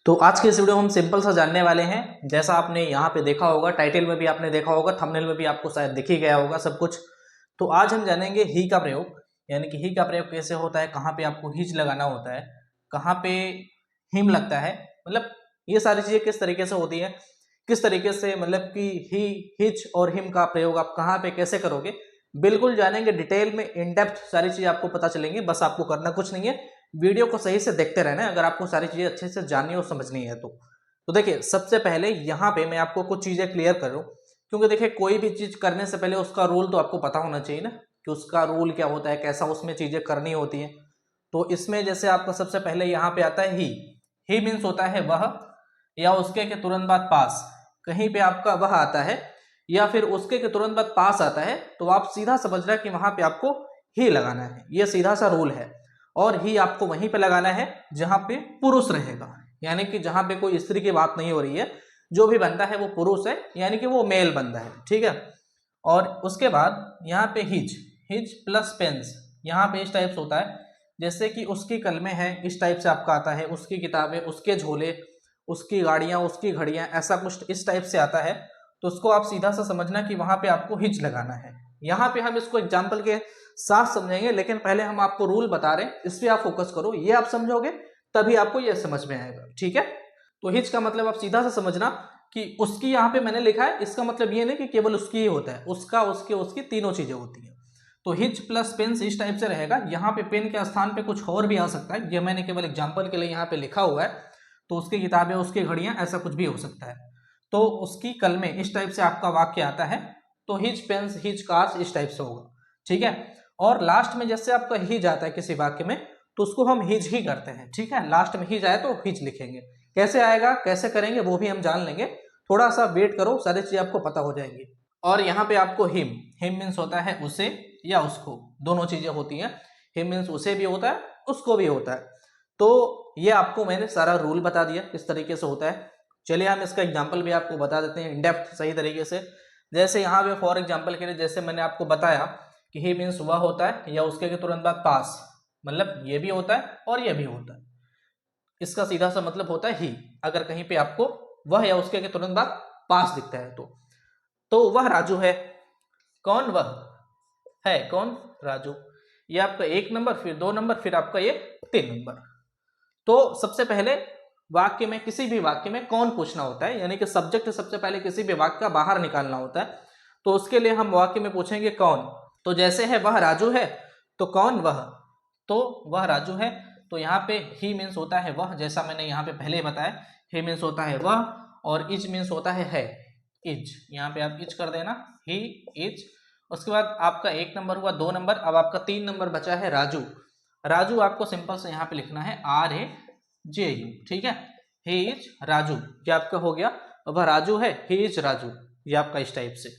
तो आज के इस वीडियो में हम सिंपल सा जानने वाले हैं। जैसा आपने यहाँ पे देखा होगा, टाइटल में भी आपने देखा होगा, थंबनेल में भी आपको शायद दिख ही गया होगा सब कुछ। तो आज हम जानेंगे ही का प्रयोग, यानी कि ही का प्रयोग कैसे होता है, कहाँ पे आपको हिच लगाना होता है, कहाँ पे हिम लगता है, मतलब ये सारी चीजें किस तरीके से होती है, किस तरीके से मतलब कि ही, हिच और हिम का प्रयोग आप कहाँ पे कैसे करोगे, बिल्कुल जानेंगे डिटेल में, इन डेप्थ सारी चीजें आपको पता चलेंगी। बस आपको करना कुछ नहीं है, वीडियो को सही से देखते रहना है अगर आपको सारी चीजें अच्छे से जाननी और समझनी है तो देखिए, सबसे पहले यहाँ पे मैं आपको कुछ चीजें क्लियर कर रहा हूँ, क्योंकि देखिए कोई भी चीज करने से पहले उसका रूल तो आपको पता होना चाहिए ना, कि उसका रूल क्या होता है, कैसा उसमें चीजें करनी होती है। तो इसमें जैसे आपका सबसे पहले यहाँ पे आता है ही मीन्स होता है वह, या उसके के तुरंत बाद पास। कहीं पे आपका वह आता है या फिर उसके के तुरंत बाद पास आता है, तो आप सीधा समझ रहे हैं कि वहां पे आपको ही लगाना है, ये सीधा सा रूल है। और ही आपको वहीं पे लगाना है जहां पे पुरुष रहेगा, यानी कि जहां पे कोई स्त्री की बात नहीं हो रही है, जो भी बंदा है वो पुरुष है, यानी कि वो मेल बंदा है, ठीक है। और उसके बाद यहाँ पे हिज, हिज प्लस पेंस, यहाँ पे इस टाइप से होता है जैसे कि उसकी कलमें हैं, इस टाइप से आपका आता है, उसकी किताबें, उसके झोले, उसकी गाड़ियां, उसकी घड़ियां, ऐसा कुछ इस टाइप से आता है। तो उसको आप सीधा सा समझना कि वहां पे आपको हिच लगाना है। यहाँ पे हम इसको एग्जाम्पल के साथ समझेंगे, लेकिन पहले हम आपको रूल बता रहे हैं, इस पे आप फोकस करो, ये आप समझोगे तभी आपको ये समझ में आएगा, ठीक है। तो हिच का मतलब आप सीधा सा समझना कि उसकी, यहाँ पे मैंने लिखा है, इसका मतलब ये नहीं कि केवल उसकी ही होता है, उसका, उसके, उसकी, तीनों चीजें होती है। तो हिच प्लस पेन्स इस टाइप से रहेगा। यहाँ पे पेन के स्थान पे कुछ और भी आ सकता है, ये मैंने केवल एग्जाम्पल के लिए यहाँ पे लिखा हुआ है। तो उसकी किताबें, उसकी घड़ियां, ऐसा कुछ भी हो सकता है। तो उसकी कलमें, इस टाइप से आपका वाक्य आता है। तो हिज पेन्स, हिज कार्स, इस टाइप से होगा, ठीक है। और लास्ट में जैसे आपका हिज आता है किसी वाक्य में, तो उसको हम हिज ही करते हैं, ठीक है। लास्ट में हिज आए तो हिज लिखेंगे। कैसे आएगा, कैसे करेंगे, वो भी हम जान लेंगे। थोड़ा सा वेट करो, सारी चीजें आपको पता हो जाएंगी। और यहाँ पे आपको हिम मीन्स होता है उसे या उसको, दोनों चीजें होती हैं। हिम मीन्स उसे भी होता है, उसको भी होता है। तो ये आपको मैंने सारा रूल बता दिया किस तरीके से होता है। चलिए हम इसका एग्जाम्पल भी आपको बता देते हैं इन डेप्थ सही तरीके से। जैसे यहाँ पे फॉर एग्जाम्पल के लिए, जैसे मैंने आपको बताया कि ही मीन्स वह होता है या उसके तुरंत बाद पास, मतलब ये भी होता है और ये भी होता है। इसका सीधा सा मतलब होता है ही, अगर कहीं पे आपको वह या उसके तुरंत बाद पास दिखता है तो वह राजू है। कौन वह है, कौन, राजू। ये आपका 1 नंबर, फिर 2 नंबर, फिर आपका ये 3 नंबर। तो सबसे पहले वाक्य में, किसी भी वाक्य में कौन पूछना होता है, यानी कि सब्जेक्ट सबसे पहले किसी भी वाक्य का बाहर निकालना होता है। तो उसके लिए हम वाक्य में पूछेंगे कौन। तो जैसे है वह राजू है, तो कौन वह, तो वह राजू है। तो यहाँ पे ही मीन्स होता है वह, जैसा मैंने यहाँ पे पहले बताया, ही मीन्स होता है वह, और इज मीन्स होता है इज। यहाँ पे आप इज कर देना, ही, इज। उसके बाद आपका 1 नंबर हुआ, 2 नंबर, अब आपका 3 नंबर बचा है राजू। राजू आपको सिंपल से यहाँ पे लिखना है RAJU, ठीक है। ही इज राजू, ये आपका हो गया, वह राजू है, ही इज राजू, ये आपका इस टाइप से।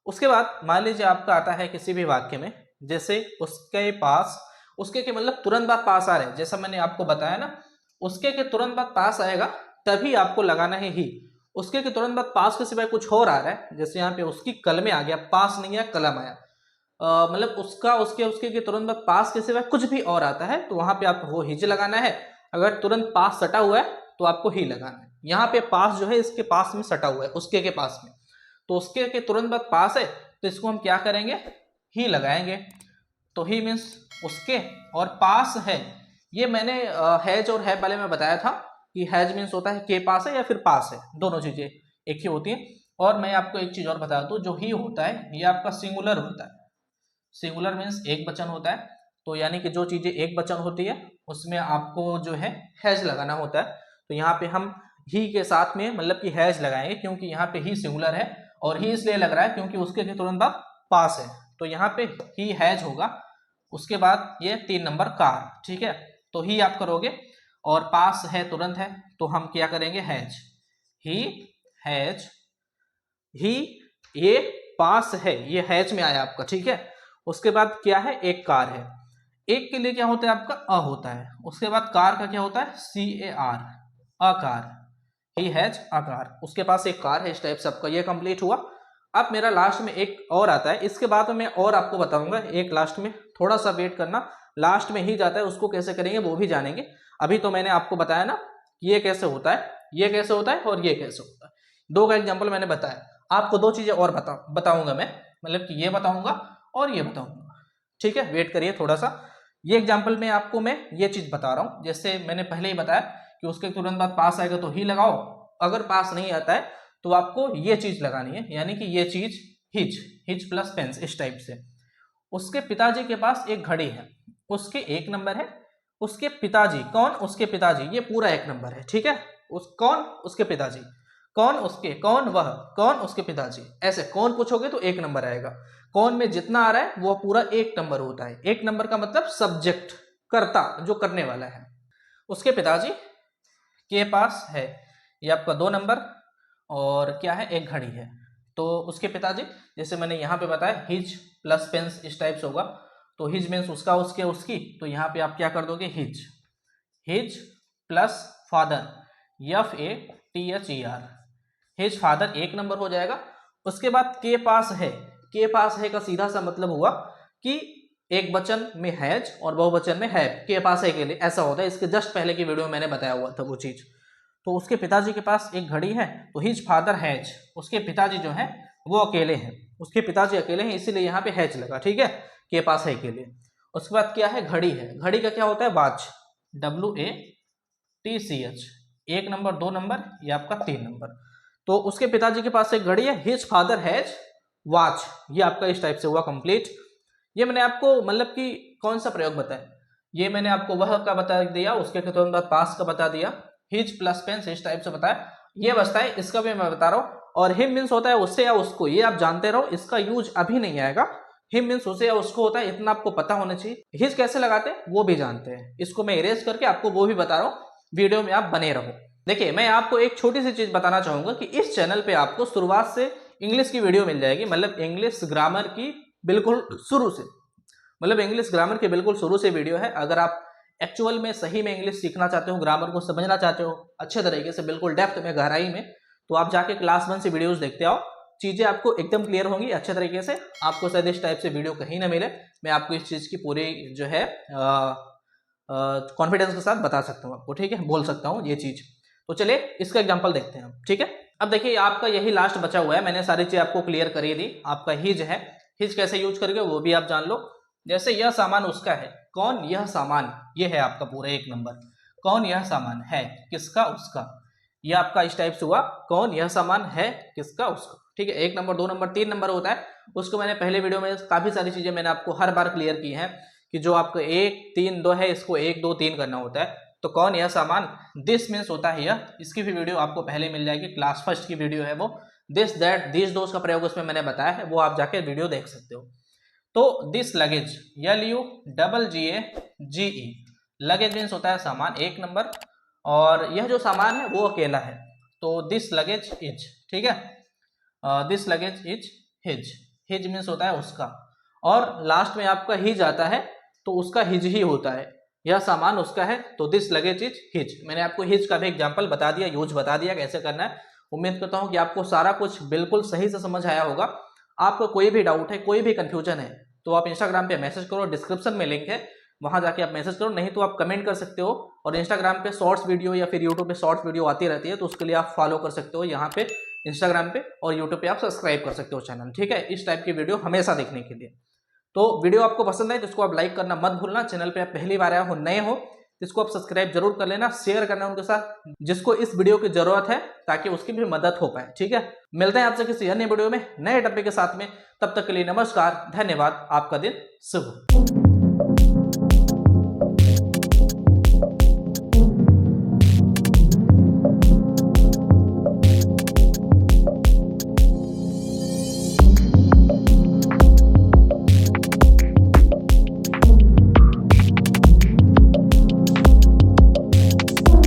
उसके बाद मान लीजिए आपका आता है किसी भी वाक्य में, जैसे उसके पास, उसके के मतलब तुरंत बाद पास आ रहे हैं, जैसा मैंने आपको बताया ना, उसके के तुरंत बाद पास आएगा तभी आपको लगाना है ही। उसके के तुरंत बाद पास के सिवाय कुछ और आ रहा है, जैसे यहाँ पे उसकी कलम आ गया, पास नहीं आया, कलम आया, मतलब उसका, उसके, उसके के तुरंत बाद पास के सिवाय कुछ भी और आता है, तो वहां पे आपको वो हिज लगाना है। अगर तुरंत पास सटा हुआ है तो आपको ही लगाना है। यहाँ पे पास जो है इसके पास में सटा हुआ है, उसके के पास में, तो उसके के तुरंत बाद पास है, तो इसको हम क्या करेंगे, ही लगाएंगे। तो ही मीन्स उसके, और पास है, ये मैंने हैज और है पहले मैं बताया था कि हैज मीन्स होता है के पास है या फिर पास है, दोनों चीजें एक ही होती है। और मैं आपको एक चीज और बता दूं, जो ही होता है ये आपका सिंगुलर होता है। सिंगुलर मीन्स एक वचन होता है, तो यानी कि जो चीजें एक वचन होती है उसमें आपको जो है हैज लगाना होता है। तो यहाँ पे हम ही के साथ में मतलब कि हैज लगाएंगे, क्योंकि यहाँ पे ही सिंगुलर है, और ही इसलिए लग रहा है क्योंकि उसके तुरंत बाद पास है, तो यहाँ पे ही हैज होगा। उसके बाद ये 3 नंबर कार, ठीक है। तो ही आप करोगे, और पास है, तुरंत है, तो हम क्या करेंगे, हैज, ही हैज, ही, ये पास है, ये हैज में आया आपका, ठीक है। उसके बाद क्या है, एक कार है, एक के लिए क्या होता है आपका अ होता है। उसके बाद कार का क्या होता है, CAR, अकार, ही हैज अ कार, उसके पास एक कार है, इस टाइप से आपका ये कंप्लीट हुआ। अब मेरा लास्ट में एक और आता है, इसके बाद मैं और आपको बताऊंगा एक लास्ट में, थोड़ा सा वेट करना, लास्ट में ही जाता है, उसको कैसे करेंगे वो भी जानेंगे। अभी तो मैंने आपको बताया ना कि ये कैसे होता है, ये कैसे होता है और ये कैसे होता है। दो का एग्जाम्पल मैंने बताया। आपको दो चीजें और बताऊंगा मैं, मतलब कि ये बताऊंगा और ये बताऊंगा, ठीक है। वेट करिए थोड़ा सा। ये एग्जाम्पल में आपको मैं ये चीज बता रहा हूँ, जैसे मैंने पहले ही बताया कि उसके तुरंत बाद पास आएगा तो ही लगाओ, अगर पास नहीं आता है तो आपको ये चीज लगानी है, यानी कि ये चीज हिज, हिज प्लस पेंस, इस टाइप से। उसके पिताजी के पास एक घड़ी है, उसके 1 नंबर है। उसके पिताजी, कौन? उसके पिताजी, ये पूरा 1 नंबर है, ठीक है। कौन? उसके पिताजी। कौन? उसके, कौन? वह, कौन? उसके पिताजी। ऐसे कौन पूछोगे तो 1 नंबर आएगा। कौन में जितना आ रहा है वो पूरा 1 नंबर होता है। 1 नंबर का मतलब सब्जेक्ट, कर्ता, जो करने वाला है। उसके पिताजी के पास है, ये आपका 2 नंबर, और क्या है, एक घड़ी है। तो उसके पिताजी, जैसे मैंने यहाँ पे बताया हिज प्लस पेंस, इस टाइप से होगा। तो हिज मीन्स उसका, उसके, उसकी, तो यहाँ पे आप क्या कर दोगे, his, his plus father, FATHER, his father 1 number हो जाएगा। उसके बाद के पास है, के पास है का सीधा सा मतलब हुआ कि एक वचन में हैज और बहुवचन में है, के पास है के लिए ऐसा होता है। इसके जस्ट पहले की वीडियो में मैंने बताया हुआ था वो चीज। तो उसके पिताजी के पास एक घड़ी है, तो हिज फादर हैज, उसके पिताजी जो है वो अकेले हैं, उसके पिताजी अकेले हैं, इसीलिए यहाँ पे हैज लगा, ठीक है, के पास है के लिए। उसके बाद क्या है, घड़ी है। घड़ी का क्या होता है, वॉच, WATCH, 1 नंबर, 2 नंबर, ये आपका 3 नंबर। तो उसके पिताजी के पास एक घड़ी है, हिज फादर हैज वॉच, ये आपका इस टाइप से हुआ कंप्लीट। ये मैंने आपको मतलब कि कौन सा प्रयोग बताया, ये मैंने आपको वह का बता दिया, उसके तुरंत बाद पास का बता दिया, हिज प्लस पेंस, इस टाइप से बताया। ये बचता है, इसका भी मैं बता रहा हूँ। और हिम मीन्स होता है उससे या उसको, ये आप जानते रहो, इसका यूज अभी नहीं आएगा। हिम मीन्स उसे या उसको होता है, इतना आपको पता होना चाहिए। हिज कैसे लगाते हैं वो भी जानते हैं, इसको मैं इरेज करके आपको वो भी बता रहा हूँ, वीडियो में आप बने रहो। देखिए, मैं आपको एक छोटी सी चीज बताना चाहूंगा कि इस चैनल पे आपको शुरुआत से इंग्लिश की वीडियो मिल जाएगी, मतलब इंग्लिश ग्रामर की बिल्कुल शुरू से, मतलब इंग्लिश ग्रामर की बिल्कुल शुरू से वीडियो है। अगर आप एक्चुअल में सही में इंग्लिश सीखना चाहते हो, ग्रामर को समझना चाहते हो अच्छे तरीके से, बिल्कुल डेप्थ में, गहराई में, तो आप जाके क्लास 1 से वीडियोस देखते आओ, चीजें आपको एकदम क्लियर होंगी अच्छे तरीके से। आपको शायद इस टाइप से वीडियो कहीं ना मिले। मैं आपको इस चीज की पूरी जो है कॉन्फिडेंस के साथ बता सकता हूँ आपको, ठीक है, बोल सकता हूँ ये चीज। तो चलिए इसका एग्जाम्पल देखते हैं, ठीक है। अब देखिए, आपका यही लास्ट बचा हुआ है, मैंने सारी चीज आपको क्लियर करी दी। आपका हिज है, हिज कैसे यूज करके वो भी आप जान लो। जैसे यह सामान उसका है, कौन? यह सामान, ये है आपका पूरा 1 नंबर। कौन? यह सामान है, किसका? उसका। यह आपका इस टाइप से हुआ, कौन? यह सामान है, किसका? उसका, ठीक है। 1 नंबर, 2 नंबर, 3 नंबर होता है। उसको मैंने पहले वीडियो में काफी सारी चीजें मैंने आपको हर बार क्लियर की हैं कि जो आपको 1 3 2 है, इसको 1 2 3 करना होता है। तो कौन? यह सामान, दिस मीन्स होता है यह, इसकी भी वीडियो आपको पहले मिल जाएगी, क्लास 1 की वीडियो है वो। दिस, दैट, दिस, दोस का प्रयोग उसमें मैंने बताया है, वो आप जाके वीडियो देख सकते हो। तो this luggage, LUGGE, luggage means होता है सामान, 1 नंबर, और यह जो सामान है वो अकेला है, तो दिस लगेज इज, ठीक है, this luggage is his, his means होता है उसका, और लास्ट में आपका हिज आता है तो उसका हिज ही होता है, यह सामान उसका है, तो दिस लगेज इज हिज। मैंने आपको हिज का भी एग्जाम्पल बता दिया, यूज बता दिया कैसे करना है। उम्मीद करता हूं कि आपको सारा कुछ बिल्कुल सही से समझ आया होगा। आपको कोई भी डाउट है, कोई भी कंफ्यूजन है, तो आप इंस्टाग्राम पे मैसेज करो, डिस्क्रिप्शन में लिंक है, वहां जाके आप मैसेज करो, नहीं तो आप कमेंट कर सकते हो। और इंस्टाग्राम पे शॉर्ट्स वीडियो या फिर यूट्यूब पे शॉर्ट्स वीडियो आती रहती है, तो उसके लिए आप फॉलो कर सकते हो यहाँ पे इंस्टाग्राम पे, और यूट्यूब पे आप सब्सक्राइब कर सकते हो चैनल, ठीक है, इस टाइप की वीडियो हमेशा देखने के लिए। तो वीडियो आपको पसंद आए तो इसको आप लाइक करना मत भूलना। चैनल पे आप पहली बार आए हो, नए हो, तो इसको आप सब्सक्राइब जरूर कर लेना, शेयर करना उनके साथ जिसको इस वीडियो की जरूरत है, ताकि उसकी भी मदद हो पाए, ठीक है। मिलते हैं आपसे किसी अन्य वीडियो में नए टॉपिक के साथ में, तब तक के लिए नमस्कार, धन्यवाद, आपका दिन शुभ।